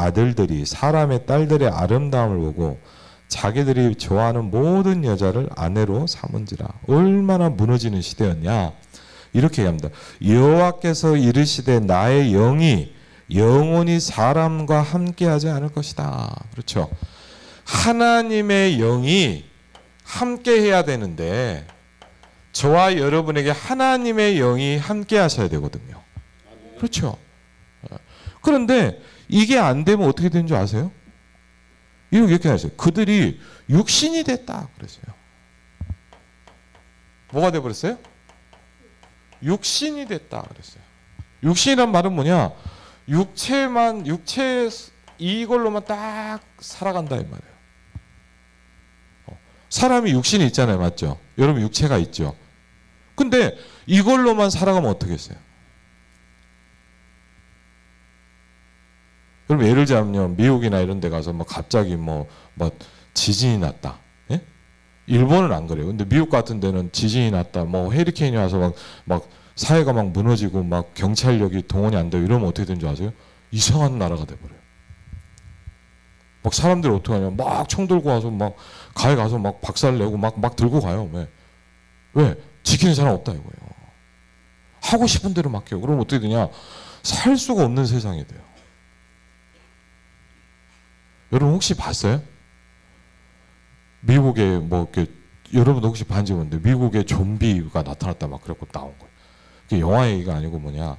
아들들이 사람의 딸들의 아름다움을 보고 자기들이 좋아하는 모든 여자를 아내로 삼은지라. 얼마나 무너지는 시대였냐. 이렇게 얘기합니다. 여호와께서 이르시되 나의 영이 영원히 사람과 함께하지 않을 것이다. 그렇죠. 하나님의 영이 함께해야 되는데 저와 여러분에게 하나님의 영이 함께하셔야 되거든요. 그렇죠. 그런데 이게 안 되면 어떻게 되는 줄 아세요? 이렇게 하셨어요. 그들이 육신이 됐다 그랬어요. 뭐가 돼버렸어요? 육신이 됐다 그랬어요. 육신이란 말은 뭐냐? 육체 이걸로만 딱 살아간다 이 말이에요. 사람이 육신이 있잖아요, 맞죠? 여러분 육체가 있죠. 근데 이걸로만 살아가면 어떻게 했어요? 여러분 예를 들자면요, 미국이나 이런 데 가서 뭐 갑자기 뭐 지진이 났다. 예? 일본은 안 그래요. 근데 미국 같은 데는 지진이 났다, 뭐 헤리케인이 와서 막 사회가 막 무너지고 막 경찰력이 동원이 안 되고 이러면 어떻게 되는 줄 아세요? 이상한 나라가 돼버려요. 막 사람들이 어떻게 하냐, 막 총 들고 와서 막 가에 가서 막 박살 내고 막 들고 가요. 왜? 지키는 사람 없다 이거예요. 하고 싶은 대로 막 해요. 그럼 어떻게 되냐? 살 수가 없는 세상이 돼요. 여러분 혹시 봤어요? 미국에 뭐 이렇게 여러분도 혹시 봤는지 모르는데 미국에 좀비가 나타났다 막 그래갖고 나온 거예요. 그게 영화 얘기가 아니고 뭐냐?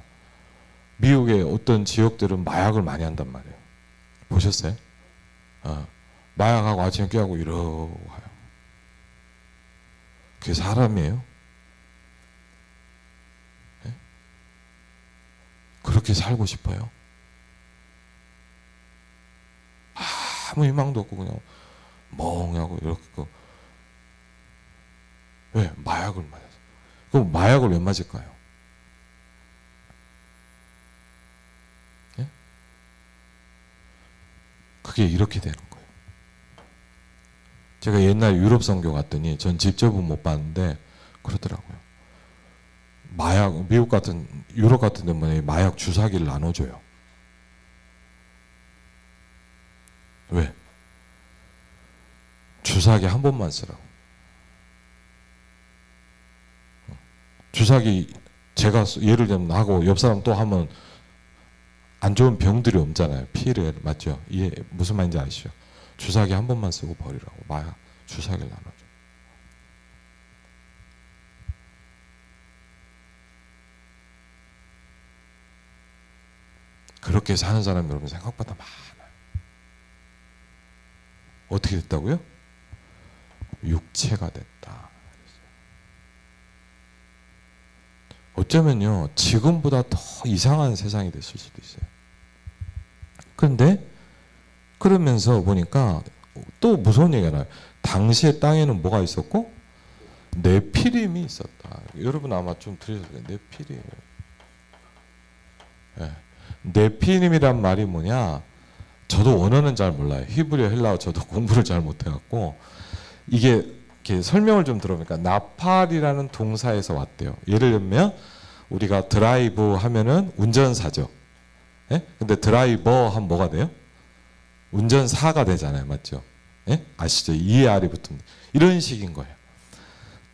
미국의 어떤 지역들은 마약을 많이 한단 말이에요. 보셨어요? 마약하고 아침에 깨하고 이러고 가요. 그게 사람이에요? 네? 그렇게 살고 싶어요? 아무 희망도 없고 그냥 멍하고 이렇게. 왜? 마약을 맞아서. 그럼 마약을 왜 맞을까요? 예? 그게 이렇게 되는 거예요. 제가 옛날 유럽 선교 갔더니 전 직접은 못 봤는데 그러더라고요. 마약, 미국 같은 유럽 같은 데는 마약 주사기를 나눠줘요. 왜? 주사기 한 번만 쓰라고. 주사기 제가 예를 들면 하고 옆 사람 또 하면 안 좋은 병들이 없잖아요. 피를, 맞죠? 이해 무슨 말인지 아시죠? 주사기 한 번만 쓰고 버리라고. 마약 주사기를 나눠줘. 그렇게 사는 사람이 여러분 생각보다 많아요. 어떻게 됐다고요? 육체가 됐다. 어쩌면요 지금보다 더 이상한 세상이 됐을 수도 있어요. 그런데 그러면서 보니까 또 무서운 얘기가 나요. 당시에 땅에는 뭐가 있었고? 네피림이 있었다. 여러분 아마 좀 들으셨을 거예요. 네피림. 네. 네피림이란 말이 뭐냐? 저도 원어는 잘 몰라요. 히브리어, 헬라어 저도 공부를 잘 못해갖고 이게 이렇게 설명을 좀 들어보니까 나팔이라는 동사에서 왔대요. 예를 들면 우리가 드라이브 하면은 운전사죠. 예? 근데 드라이버 하면 뭐가 돼요? 운전사가 되잖아요. 맞죠? 예? 아시죠? ER이 붙습니다. 이런 식인 거예요.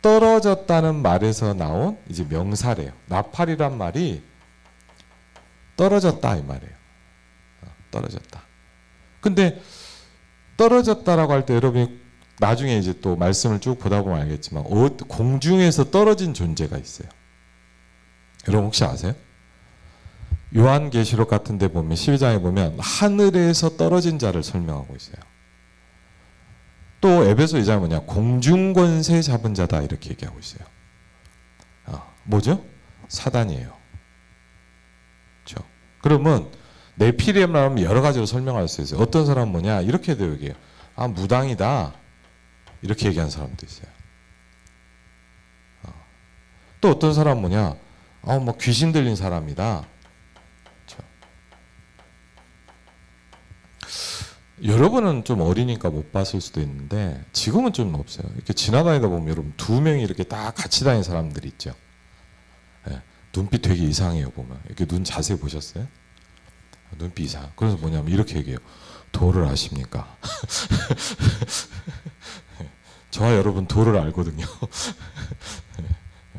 떨어졌다는 말에서 나온 이제 명사래요. 나팔이란 말이 떨어졌다 이 말이에요. 떨어졌다. 근데 떨어졌다라고 할 때 여러분이 나중에 이제 또 말씀을 쭉 보다 보면 알겠지만 공중에서 떨어진 존재가 있어요. 여러분 혹시 아세요? 요한계시록 같은 데 보면 12장에 보면 하늘에서 떨어진 자를 설명하고 있어요. 또 에베소 2장에 뭐냐? 공중권세 잡은 자다 이렇게 얘기하고 있어요. 뭐죠? 사단이에요. 그렇죠? 그러면 네피림이라고 하면 여러 가지로 설명할 수 있어요. 어떤 사람은 뭐냐? 이렇게 돼요. 여기. 무당이다. 이렇게 얘기하는 사람도 있어요. 또 어떤 사람은 뭐냐? 뭐 귀신 들린 사람이다. 그렇죠? 여러분은 좀 어리니까 못 봤을 수도 있는데 지금은 좀 없어요. 이렇게 지나다니다 보면 여러분 두 명이 이렇게 다 같이 다니는 사람들이 있죠. 네, 눈빛 되게 이상해요 보면. 이렇게 눈 자세히 보셨어요? 눈빛 이상. 그래서 뭐냐면 이렇게 얘기해요. 도를 아십니까? 저와 여러분 도를 알거든요.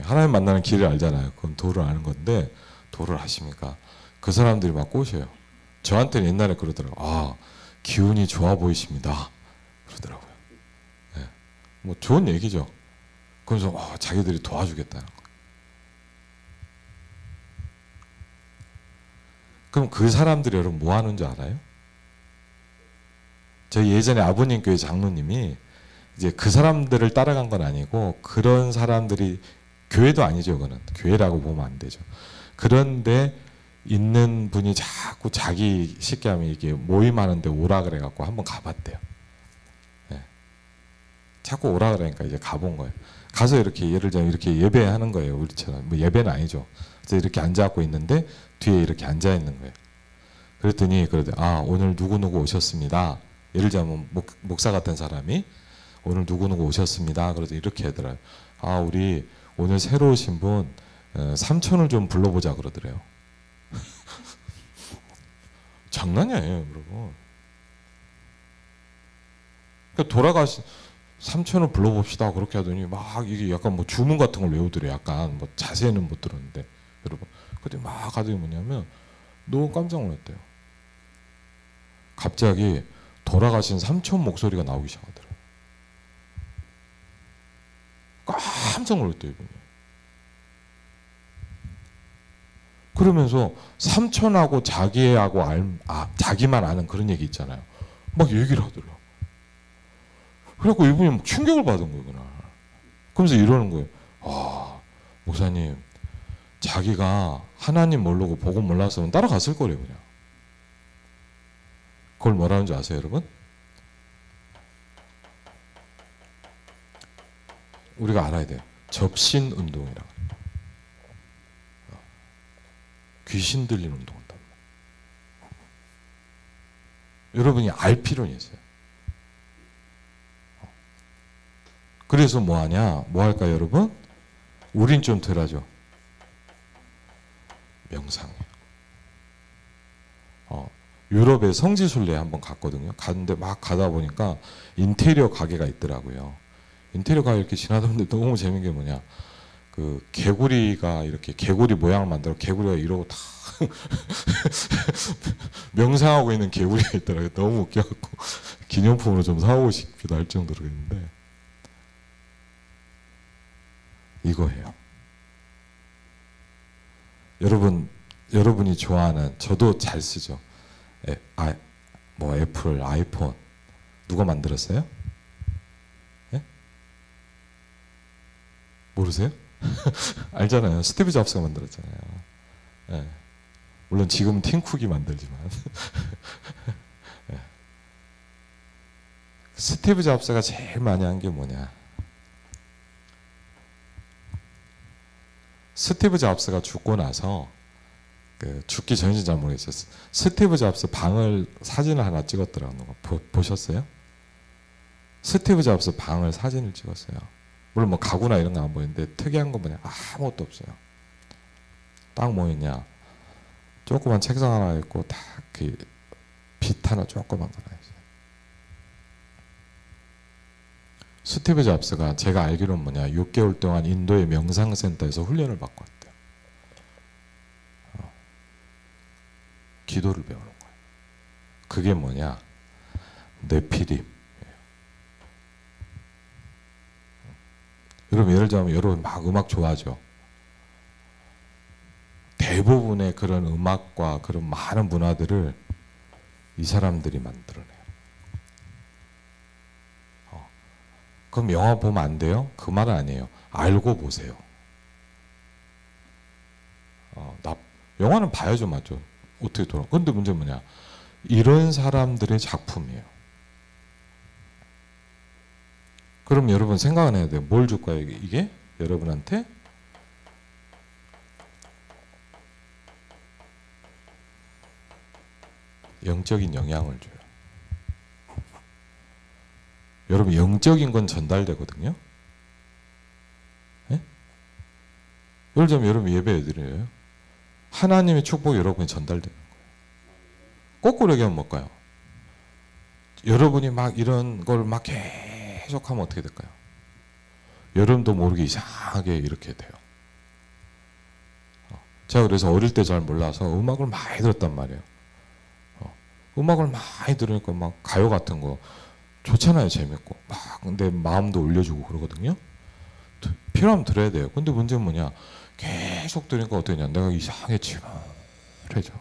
하나님 만나는 길을 알잖아요. 그건 도를 아는 건데 도를 아십니까? 그 사람들이 막 꼬셔요. 저한테는 옛날에 그러더라고요. 아, 기운이 좋아 보이십니다. 그러더라고요. 네. 뭐 좋은 얘기죠. 그래서 자기들이 도와주겠다는 거. 그럼 그 사람들이 여러분 뭐 하는 줄 알아요? 저희 예전에 아버님 교회 장로님이 이제 그 사람들을 따라간 건 아니고 그런 사람들이 교회도 아니죠. 그거는 교회라고 보면 안 되죠. 그런데 있는 분이 자꾸 자기 쉽게 하면 이게 모임하는데 오라 그래갖고 한번 가봤대요. 네. 자꾸 오라 그러니까 이제 가본 거예요. 가서 이렇게 예를 들면 이렇게 예배하는 거예요. 우리처럼 뭐 예배는 아니죠. 그래서 이렇게 앉아갖고 있는데 뒤에 이렇게 앉아 있는 거예요. 그랬더니 오늘 누구누구 오셨습니다. 예를 들면 목사 같은 사람이 오늘 누구누구 오셨습니다. 그래서 이렇게 하더라고요. 우리 오늘 새로 오신 분 삼촌을 좀 불러보자 그러더래요. 장난이 아니에요, 여러분. 그러니까 돌아가신 삼촌을 불러봅시다 그렇게 하더니 막 이게 약간 뭐 주문 같은 걸 외우더래요. 약간 뭐 자세는 못 들었는데 여러분. 그때 막 가더니 뭐냐면 너무 깜짝 놀랐대요. 갑자기 돌아가신 삼촌 목소리가 나오기 시작하더래요. 깜짝 놀랐대요, 이분이. 그러면서 삼촌하고 자기하고 자기만 아는 그런 얘기 있잖아요. 막 얘기를 하더래요. 그래갖고 이분이 막 충격을 받은 거예요, 그날. 그러면서 이러는 거예요. 목사님, 자기가 하나님 모르고 복음 몰랐으면 따라갔을 거래요, 그냥. 그걸 뭐라는 줄 아세요, 여러분? 우리가 알아야 돼요. 접신운동이라고. 귀신 들린 운동한다. 여러분이 알 필요는 있어요. 그래서 뭐 하냐? 뭐 할까, 여러분? 우린 좀 덜 하죠. 명상이에요. 유럽에 성지순례 한번 갔거든요. 갔는데 막 가다 보니까 인테리어 가게가 있더라고요. 인테리어 가게 이렇게 지나다는데 너무 재밌는 게 뭐냐? 그 개구리가 이렇게 개구리 모양을 만들어 개구리가 이러고 다 명상하고 있는 개구리가 있더라고요. 너무 웃겨갖고 기념품으로 좀 사오고 싶기도 할 정도로 했는데 이거예요. 여러분이 좋아하는 저도 잘 쓰죠. 애플, 아이폰 누가 만들었어요? 예? 모르세요? 알잖아요. 스티브 잡스가 만들었잖아요. 예. 물론 지금은 팀쿡이 만들지만 예. 스티브 잡스가 제일 많이 한 게 뭐냐? 스티브 잡스가 죽고 나서 죽기 전인지 잘 모르겠어요. 스티브 잡스 방을 사진을 하나 찍었더라고요. 보셨어요? 스티브 잡스 방을 사진을 찍었어요. 물론 뭐 가구나 이런 거 안 보이는데 특이한 건 뭐냐? 아무것도 없어요. 딱 뭐 있냐? 조그만 책상 하나 있고 딱 그 빛 하나 조그만 거 하나 있어요. 스티브 잡스가 제가 알기로는 뭐냐? 6개월 동안 인도의 명상센터에서 훈련을 받고 왔대요. 기도를 배우는 거예요. 그게 뭐냐? 네피림. 여러분 예를 들면 여러분 막 음악 좋아하죠. 대부분의 그런 음악과 그런 많은 문화들을 이 사람들이 만들어내요. 그럼 영화 보면 안 돼요? 그 말은 아니에요. 알고 보세요. 영화는 봐야죠, 맞죠? 어떻게 돌아? 근데 문제는 뭐냐? 이런 사람들의 작품이에요. 그럼 여러분 생각은 해야 돼요. 뭘 줄까요, 이게? 여러분한테? 영적인 영향을 줘요. 여러분 영적인 건 전달되거든요. 네? 예를 들면 여러분 예배 드려요. 하나님의 축복이 여러분에 전달되는 거예요. 거꾸로 얘기하면 뭘까요? 여러분이 막 이런 걸 막 계속하면 어떻게 될까요? 여러분도 모르게 이상하게 이렇게 돼요. 제가 그래서 어릴 때 잘 몰라서 음악을 많이 들었단 말이에요. 음악을 많이 들으니까 막 가요 같은 거 좋잖아요. 재밌고 막 근데 마음도 올려주고 그러거든요. 필요하면 들어야 돼요. 근데 문제는 뭐냐? 계속 들으니까 어떻게 되냐? 내가 이상하게 침울해져.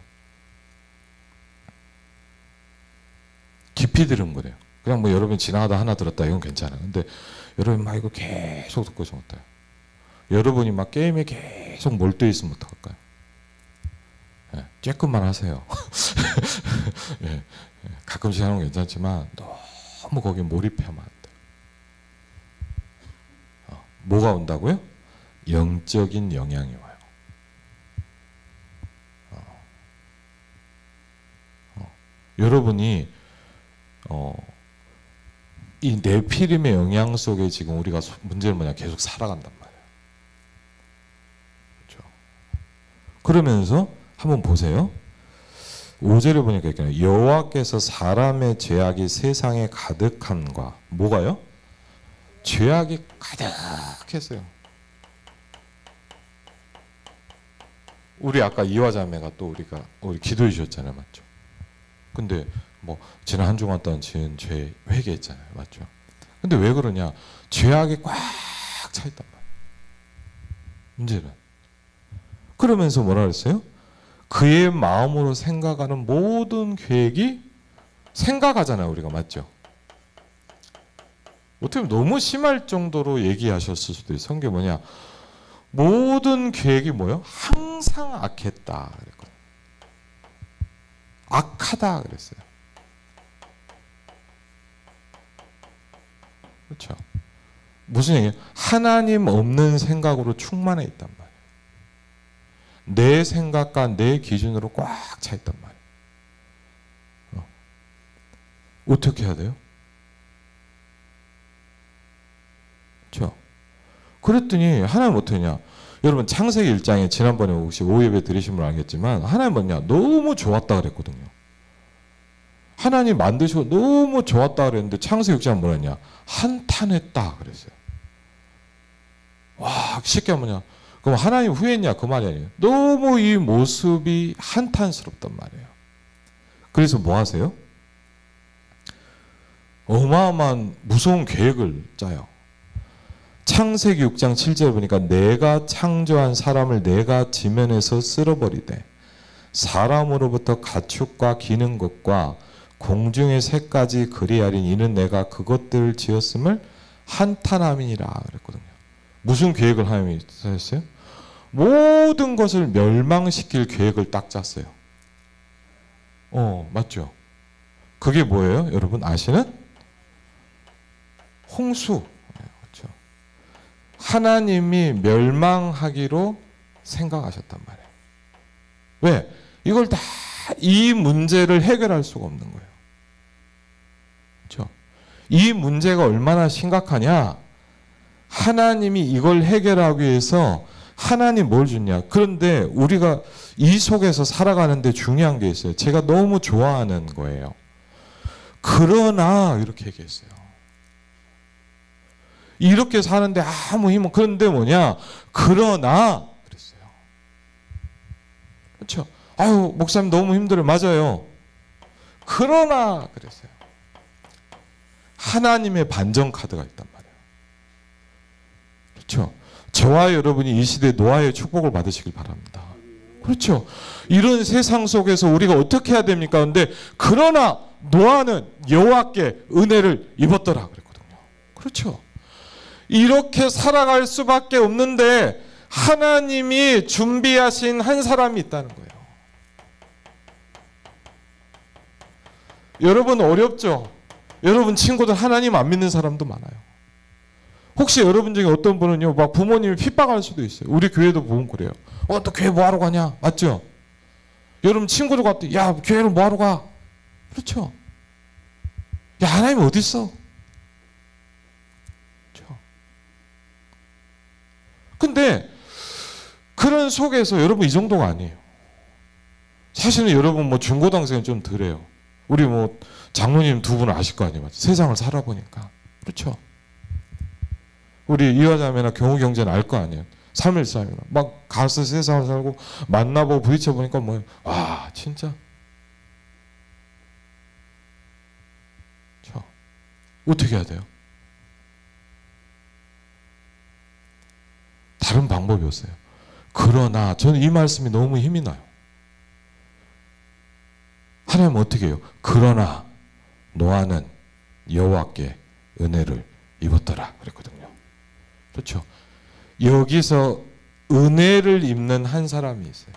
깊이 들은 거래요. 그냥 뭐 여러분이 지나가다 하나 들었다 이건 괜찮아요. 근데 여러분 막 이거 계속 듣고 있으면 어때요? 여러분이 막 게임에 계속 몰두해 있으면 어떡할까요? 예, 쬐끔만 하세요. 예, 가끔씩 하는 건 괜찮지만 너무 거기에 몰입하면 안 돼요. 뭐가 온다고요? 영적인 영향이 와요. 여러분이 이 네피림의 영향 속에 지금 우리가 문제는 뭐냐? 계속 살아간단 말이에요. 그렇죠? 그러면서 한번 보세요. 5절에 보니까 있잖아요. 여호와께서 사람의 죄악이 세상에 가득함과 뭐가요? 죄악이 가득했어요. 우리 아까 이화자매가 또 우리 기도해 주셨잖아요, 맞죠? 근데 뭐 지난 한 주간 동안 지은 죄 회개했잖아요, 맞죠? 근데 왜 그러냐? 죄악이 꽉 차 있단 말이에요. 문제는 그러면서 뭐라 그랬어요? 그의 마음으로 생각하는 모든 계획이 생각하잖아요, 우리가 맞죠? 어떻게 보면 너무 심할 정도로 얘기하셨을 수도 있어요. 성경이 뭐냐? 모든 계획이 뭐예요? 항상 악했다 그랬거든요. 악하다 그랬어요. 그렇죠? 무슨 얘기예요? 하나님 없는 생각으로 충만해 있단 말이에요. 내 생각과 내 기준으로 꽉 차 있단 말이에요. 어떻게 해야 돼요? 그렇죠? 그랬더니 하나님 어떻게 했냐? 여러분 창세기 1장에 지난번에 혹시 오예배 들으신 분 알겠지만 하나님 뭐냐? 너무 좋았다 그랬거든요. 하나님 만드시고 너무 좋았다 그랬는데 창세기 6장은 뭐랬냐? 한탄했다 그랬어요. 와, 쉽게 하면 뭐냐? 그럼 하나님 후회했냐? 그 말이 아니에요. 너무 이 모습이 한탄스럽단 말이에요. 그래서 뭐 하세요? 어마어마한 무서운 계획을 짜요. 창세기 6장 7절에 보니까 내가 창조한 사람을 내가 지면에서 쓸어버리되 사람으로부터 가축과 기는 것과 공중의 새까지 그리하린 이는 내가 그것들을 지었음을 한탄함이니라 그랬거든요. 무슨 계획을 하나님이 하셨어요? 모든 것을 멸망시킬 계획을 딱 짰어요. 맞죠? 그게 뭐예요? 여러분 아시는? 홍수. 그렇죠? 하나님이 멸망하기로 생각하셨단 말이에요. 왜? 이걸 다 이 문제를 해결할 수가 없는 거예요. 그렇죠? 이 문제가 얼마나 심각하냐? 하나님이 이걸 해결하기 위해서 하나님 뭘 줬냐? 그런데 우리가 이 속에서 살아가는데 중요한 게 있어요. 제가 너무 좋아하는 거예요. 그러나 이렇게 얘기했어요. 이렇게 사는데 아무 힘은 그런데 뭐냐? 그러나 그랬어요. 그렇죠? 아유 목사님 너무 힘들어요. 맞아요. 그러나 그랬어요. 하나님의 반전 카드가 있단 말이에요. 그렇죠? 저와 여러분이 이 시대 노아의 축복을 받으시길 바랍니다. 그렇죠? 이런 세상 속에서 우리가 어떻게 해야 됩니까? 근데 그러나 노아는 여호와께 은혜를 입었더라 그랬거든요. 그렇죠? 이렇게 살아갈 수밖에 없는데 하나님이 준비하신 한 사람이 있다는 거예요. 여러분 어렵죠? 여러분 친구들 하나님 안 믿는 사람도 많아요. 혹시 여러분 중에 어떤 분은요, 막 부모님이 핍박할 수도 있어요. 우리 교회도 보면 그래요. 너 교회 뭐하러 가냐? 맞죠? 여러분 친구들 갔더니 야 교회를 뭐하러 가? 그렇죠? 야 하나님 어디 있어? 그렇죠? 근데 그런 속에서 여러분 이 정도가 아니에요. 사실은 여러분 뭐 중고등학생은 좀 덜해요. 우리 뭐 장로님 두 분은 아실 거 아니에요. 세상을 살아보니까. 그렇죠? 우리 이화자매나 경우경제는 알 거 아니에요. 3.14이면 막 가서 세상을 살고 만나보고 부딪혀보니까 뭐예요? 와 진짜 자, 어떻게 해야 돼요? 다른 방법이 없어요. 그러나 저는 이 말씀이 너무 힘이 나요. 하나님은 어떻게 해요? 그러나 노아는 여호와께 은혜를 입었더라 그랬거든요. 그렇죠? 여기서 은혜를 입는 한 사람이 있어요.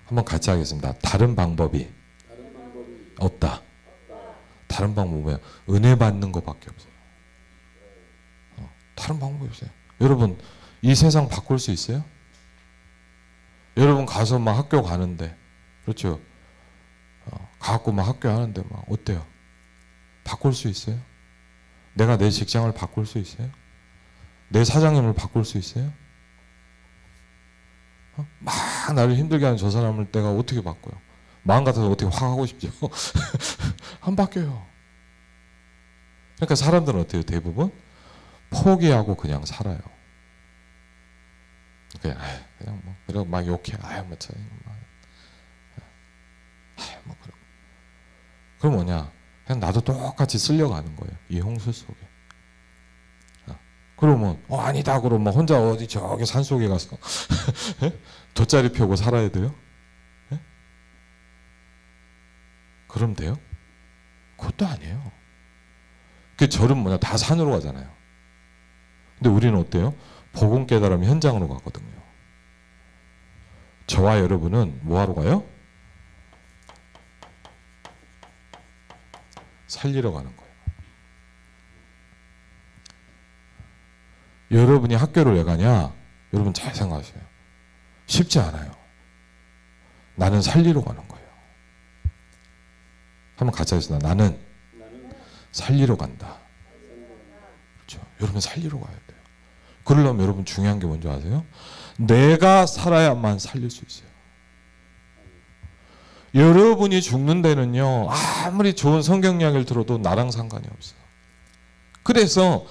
한번 같이 하겠습니다. 다른 방법이 없다. 다른 방법은 뭐야? 은혜 받는 것밖에 없어요. 다른 방법이 없어요. 여러분 이 세상 바꿀 수 있어요? 여러분 가서 막 학교 가는데 그렇죠? 가갖고 막 학교 하는데 막 어때요? 바꿀 수 있어요? 내가 내 직장을 바꿀 수 있어요? 내 사장님을 바꿀 수 있어요? 막 나를 힘들게 하는 저 사람을 내가 어떻게 바꿔요? 마음 같아서 어떻게 확 하고 싶죠? 안 바뀌어요. 그러니까 사람들은 어때요? 대부분 포기하고 그냥 살아요. 그냥 뭐 그러고 막 욕해. 뭐 저 뭐 그럼 뭐냐? 그냥 나도 똑같이 쓸려가는 거예요. 이 홍수 속에. 그러면 아니다 그러면 혼자 어디 저기 산 속에 가서 돗자리 펴고 살아야 돼요? 예? 그럼 돼요? 그것도 아니에요. 그 절은 뭐냐? 다 산으로 가잖아요. 근데 우리는 어때요? 복음 깨달음 현장으로 가거든요. 저와 여러분은 뭐하러 가요? 살리러 가는 거예요. 여러분이 학교를 왜 가냐? 여러분 잘 생각하세요. 쉽지 않아요. 나는 살리러 가는 거예요. 한번 같이 하겠습니다. 나는 살리러 간다. 그렇죠? 여러분 살리러 가야 돼요. 그러려면 여러분 중요한 게 뭔지 아세요? 내가 살아야만 살릴 수 있어요. 여러분이 죽는 데는요, 아무리 좋은 성경 이야기를 들어도 나랑 상관이 없어요. 그래서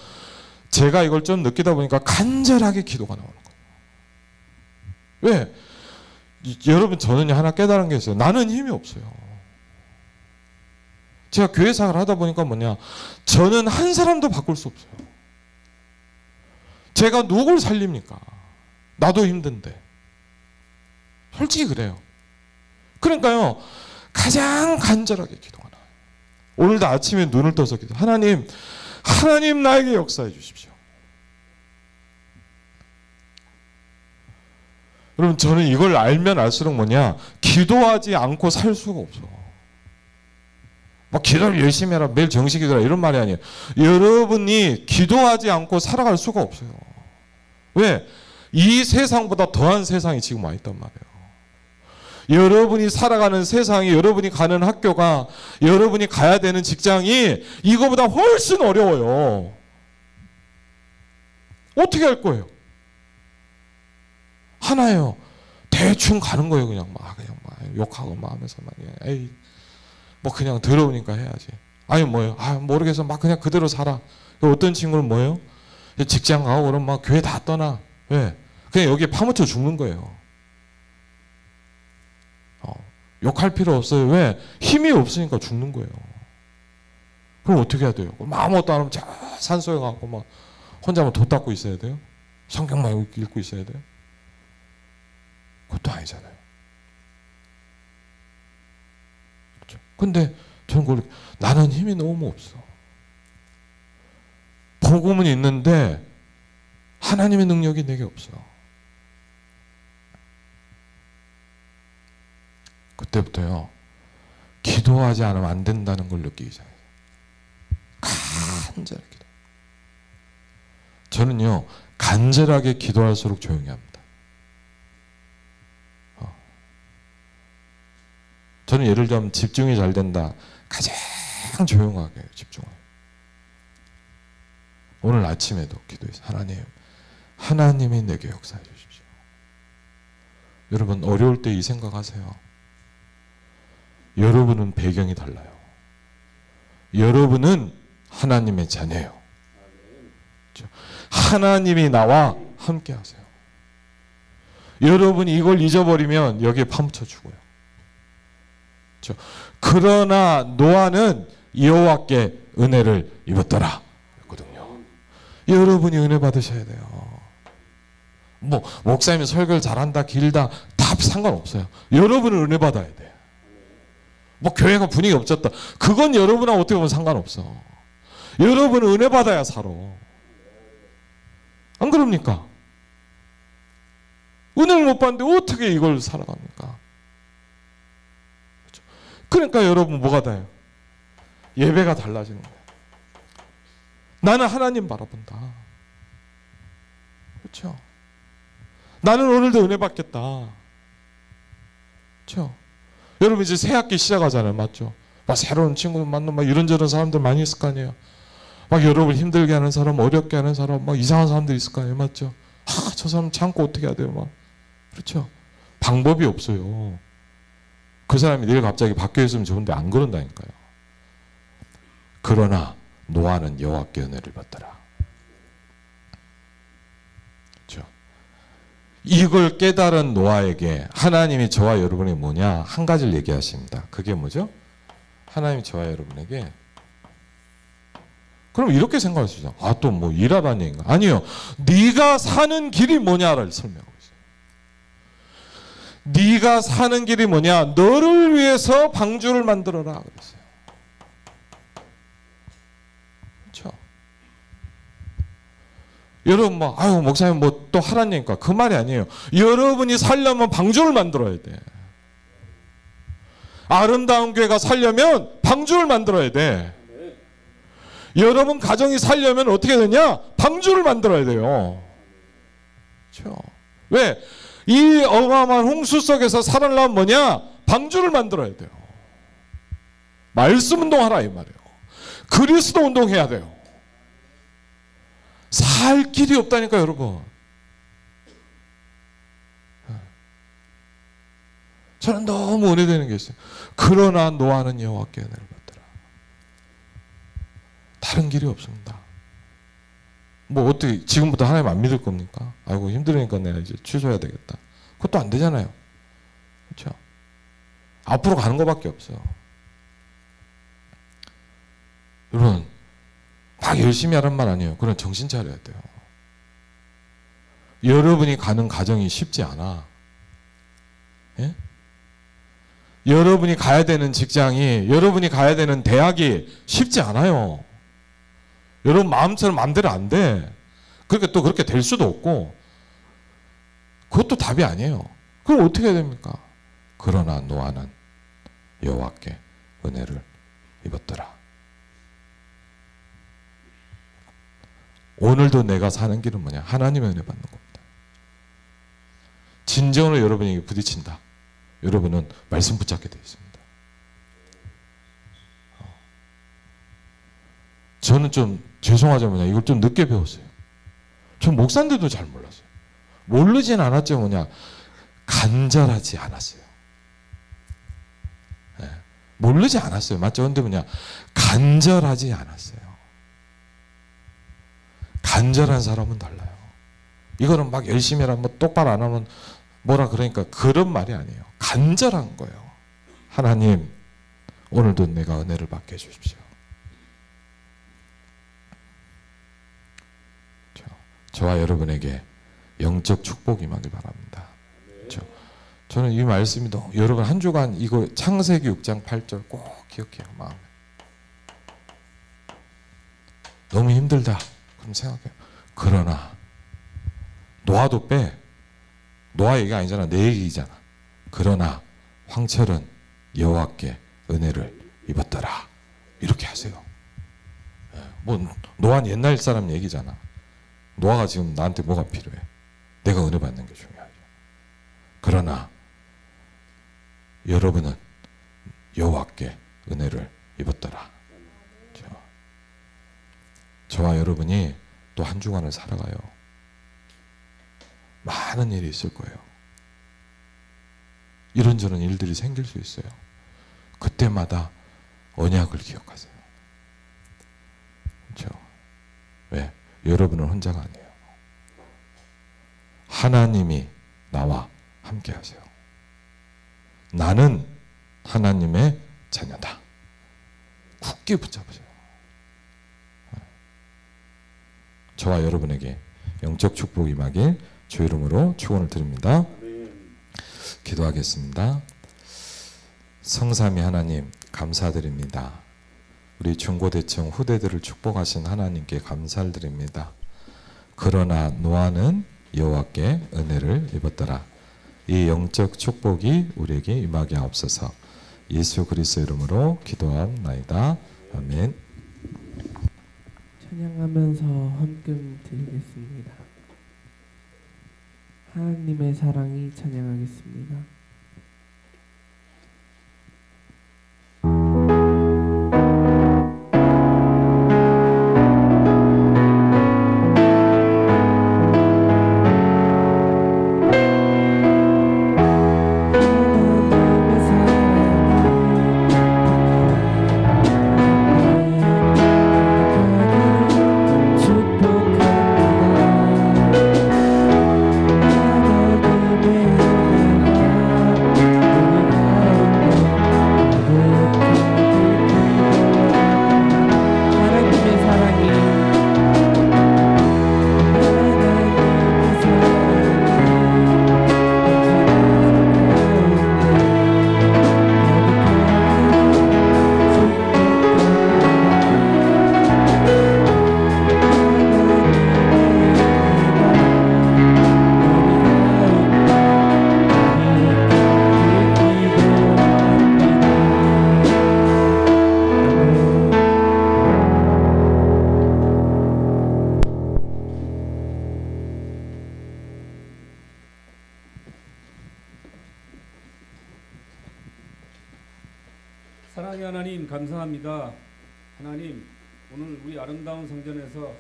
제가 이걸 좀 느끼다 보니까 간절하게 기도가 나오는 거예요. 왜? 여러분 저는 하나 깨달은 게 있어요. 나는 힘이 없어요. 제가 교회 생활을 하다 보니까 뭐냐, 저는 한 사람도 바꿀 수 없어요. 제가 누굴 살립니까? 나도 힘든데. 솔직히 그래요. 그러니까요, 가장 간절하게 기도가 나와요. 오늘도 아침에 눈을 떠서 기도. 하나님 나에게 역사해 주십시오. 여러분 저는 이걸 알면 알수록 뭐냐, 기도하지 않고 살 수가 없어. 막 기도를 열심히 해라, 매일 정식 기도라 이런 말이 아니에요. 여러분이 기도하지 않고 살아갈 수가 없어요. 왜? 이 세상보다 더한 세상이 지금 와 있단 말이에요. 여러분이 살아가는 세상이, 여러분이 가는 학교가, 여러분이 가야 되는 직장이 이거보다 훨씬 어려워요. 어떻게 할 거예요? 하나예요. 대충 가는 거예요. 그냥 막 욕하고 막 하면서 막 에이 뭐 그냥 더러우니까 해야지. 아니 뭐예요? 모르겠어. 막 그냥 그대로 살아. 어떤 친구는 뭐예요? 직장 가고 그러면 막 교회 다 떠나. 왜? 그냥 여기에 파묻혀 죽는 거예요. 욕할 필요 없어요. 왜? 힘이 없으니까 죽는 거예요. 그럼 어떻게 해야 돼요? 아무것도 안 하면 저 산속에 가고 막 혼자 도 닦고 있어야 돼요? 성경만 읽고 있어야 돼요? 그것도 아니잖아요. 그렇죠? 근데 저는 나는 힘이 너무 없어. 복음은 있는데 하나님의 능력이 내게 없어. 그때부터요, 기도하지 않으면 안 된다는 걸 느끼기 시작해요. 간절하게 기도. 저는요, 간절하게 기도할수록 조용히 합니다. 저는 예를 들면 집중이 잘 된다. 가장 그냥 조용하게 집중해요. 오늘 아침에도 기도했어요. 하나님이 내게 역사해 주십시오. 여러분 어려울 때 이 생각하세요. 여러분은 배경이 달라요. 여러분은 하나님의 자녀예요. 하나님이 나와 함께 하세요. 여러분이 이걸 잊어버리면 여기에 파묻혀 죽어요. 그러나 노아는 여호와께 은혜를 입었더라 했거든요. 여러분이 은혜 받으셔야 돼요. 뭐 목사님이 설교를 잘한다 길다 다 상관없어요. 여러분은 은혜 받아야 돼. 뭐 교회가 분위기 없었다 그건 여러분하고 어떻게 보면 상관없어. 여러분은 은혜 받아야 살아. 안 그럽니까? 은혜를 못 받는데 어떻게 이걸 살아갑니까? 그러니까 여러분 뭐가 다요? 예배가 달라지는 거예요. 나는 하나님 바라본다. 그렇죠? 나는 오늘도 은혜 받겠다. 그렇죠? 여러분 이제 새 학기 시작하잖아요. 맞죠? 막 새로운 친구들 만나고 막 이런저런 사람들 많이 있을 거 아니에요. 막 여러분 힘들게 하는 사람, 어렵게 하는 사람, 막 이상한 사람들 있을 거 아니에요. 맞죠? 저 사람 참고 어떻게 해야 돼요? 막. 그렇죠? 방법이 없어요. 그 사람이 내일 갑자기 바뀌어 있으면 좋은데 안 그런다니까요. 그러나 노아는 여호와께 은혜를 받더라. 그렇죠? 이걸 깨달은 노아에게 하나님이 저와 여러분이 뭐냐 한 가지를 얘기하십니다. 그게 뭐죠? 하나님이 저와 여러분에게 그럼 이렇게 생각할 수 있죠. 또 뭐 일하라는 얘기인가? 아니요. 네가 사는 길이 뭐냐를 설명하고 있어요. 네가 사는 길이 뭐냐? 너를 위해서 방주를 만들어라 그랬어요. 그렇죠? 여러분 뭐 목사님 뭐 또 하라는 얘기니까 그 말이 아니에요. 여러분이 살려면 방주를 만들어야 돼. 아름다운 교회가 살려면 방주를 만들어야 돼. 여러분 가정이 살려면 어떻게 되냐? 방주를 만들어야 돼요. 그렇죠? 왜? 이 어마어마한 홍수 속에서 살아나면 뭐냐? 방주를 만들어야 돼요. 말씀 운동하라 이 말이에요. 그리스도 운동해야 돼요. 살 길이 없다니까 여러분. 저는 너무 은혜되는 게 있어요. 그러나 노아는 여호와께 은혜를 받더라. 다른 길이 없습니다. 뭐 어떻게 지금부터 하나님 안 믿을 겁니까? 아이고 힘들으니까 내가 이제 취소해야 되겠다. 그것도 안 되잖아요. 그렇죠? 앞으로 가는 것밖에 없어요. 여러분 막 열심히 하란 말 아니에요. 그런 정신 차려야 돼요. 여러분이 가는 가정이 쉽지 않아. 예? 여러분이 가야 되는 직장이, 여러분이 가야 되는 대학이 쉽지 않아요. 여러분 마음처럼 마음대로 안 돼. 그렇게 또 그렇게 될 수도 없고, 그것도 답이 아니에요. 그럼 어떻게 해야 됩니까? 그러나 노아는 여호와께 은혜를 입었더라. 오늘도 내가 사는 길은 뭐냐? 하나님의 은혜 받는 겁니다. 진정으로 여러분에게 부딪힌다. 여러분은 말씀 붙잡게 되어 있습니다. 저는 좀 죄송하자면 이걸 좀 늦게 배웠어요. 전 목사인데도 잘 몰랐어요. 모르진 않았죠. 뭐냐? 간절하지 않았어요. 네. 모르지 않았어요. 맞죠? 근데 뭐냐? 간절하지 않았어요. 간절한 사람은 달라요. 이거는 막 열심히 하라, 뭐 똑바로 안 하면 뭐라 그러니까 그런 말이 아니에요. 간절한 거예요. 하나님, 오늘도 내가 은혜를 받게 해주십시오. 저와 여러분에게 영적 축복이 임하길 바랍니다. 저는 이 말씀이 여러분 한 주간 이거 창세기 6장 8절 꼭 기억해요. 마음에. 너무 힘들다. 그럼 생각해요. 그러나 노아도 빼. 노아 얘기가 아니잖아. 내 얘기잖아. 그러나 황철은 여호와께 은혜를 입었더라. 이렇게 하세요. 뭐 노아는 옛날 사람 얘기잖아. 노아가 지금 나한테 뭐가 필요해? 내가 은혜 받는 게 중요하죠. 그러나 여러분은 여호와께 은혜를 입었더라. 저와 여러분이 또 한 주간을 살아가요. 많은 일이 있을 거예요. 이런저런 일들이 생길 수 있어요. 그때마다 언약을 기억하세요. 그렇죠? 왜? 여러분은 혼자가 아니에요. 하나님이 나와 함께 하세요. 나는 하나님의 자녀다. 굳게 붙잡으세요. 저와 여러분에게 영적 축복이 임하길 주 이름으로 축원을 드립니다. 기도하겠습니다. 성삼위 하나님 감사드립니다. 우리 중고대청 후대들을 축복하신 하나님께 감사를 드립니다. 그러나 노아는 여호와께 은혜를 입었더라. 이 영적 축복이 우리에게 임하게 하옵소서. 예수 그리스도 이름으로 기도합나이다. 아멘. 찬양하면서 헌금 드리겠습니다. 하나님의 사랑이 찬양하겠습니다. 사랑의 하나님 감사합니다. 하나님 오늘 우리 아름다운 성전에서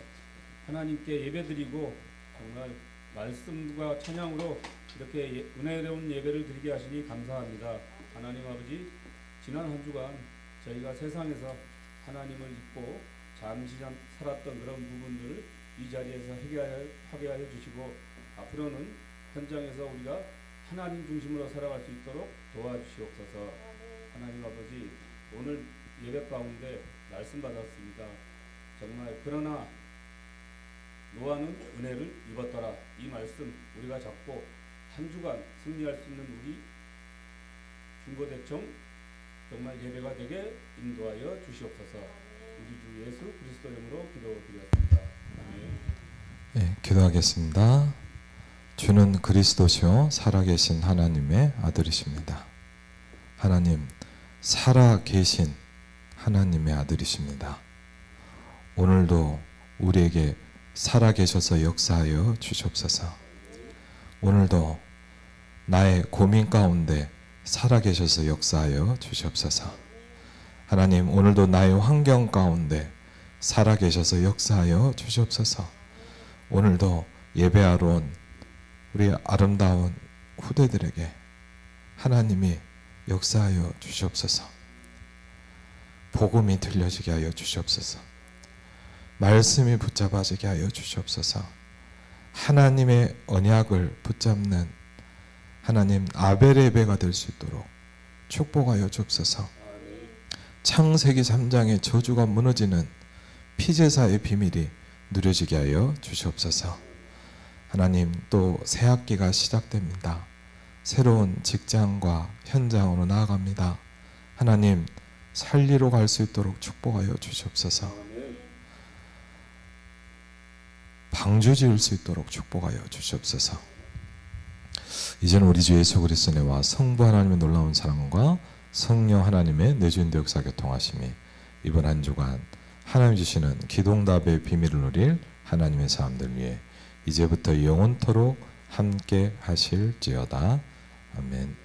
하나님께 예배드리고 정말 말씀과 찬양으로 이렇게 은혜로운 예배를 드리게 하시니 감사합니다. 하나님 아버지 지난 한 주간 저희가 세상에서 하나님을 잊고 잠시 살았던 그런 부분들을 이 자리에서 하게 하여 주시고 앞으로는 현장에서 우리가 하나님 중심으로 살아갈 수 있도록 도와주시옵소서. 하나님 아버지 오늘 예배 가운데 말씀 받았습니다. 정말 그러나 노아는 은혜를 입었더라. 이 말씀 우리가 잡고 한 주간 승리할 수 있는 우리 중고대청 정말 예배가 되게 인도하여 주시옵소서. 우리 주 예수 그리스도 이름으로 기도드렸습니다. 아멘. 네, 기도하겠습니다. 주는 그리스도시요 살아계신 하나님의 아들이십니다. 하나님 살아계신 하나님의 아들이십니다. 오늘도 우리에게 살아계셔서 역사하여 주시옵소서. 오늘도 나의 고민 가운데 살아계셔서 역사하여 주시옵소서. 하나님 오늘도 나의 환경 가운데 살아계셔서 역사하여 주시옵소서. 오늘도 예배하러 온 우리 아름다운 후대들에게 하나님이 역사하여 주시옵소서. 복음이 들려지게 하여 주시옵소서. 말씀이 붙잡아지게 하여 주시옵소서. 하나님의 언약을 붙잡는 하나님 아벨의 예배가 될 수 있도록 축복하여 주옵소서. 창세기 3장의 저주가 무너지는 피제사의 비밀이 누려지게 하여 주시옵소서. 하나님 또 새 학기가 시작됩니다. 새로운 직장과 현장으로 나아갑니다. 하나님 살리러 갈 수 있도록 축복하여 주시옵소서. 방주 지을 수 있도록 축복하여 주시옵소서. 이제는 우리 주 예수 그리스도의 은혜와 성부 하나님의 놀라운 사랑과 성령 하나님의 내주인도 역사 교통하심이 이번 한 주간 하나님 주시는 기도응답의 비밀을 누릴 하나님의 사람들 위해 이제부터 영원토록 함께 하실지어다. 아멘.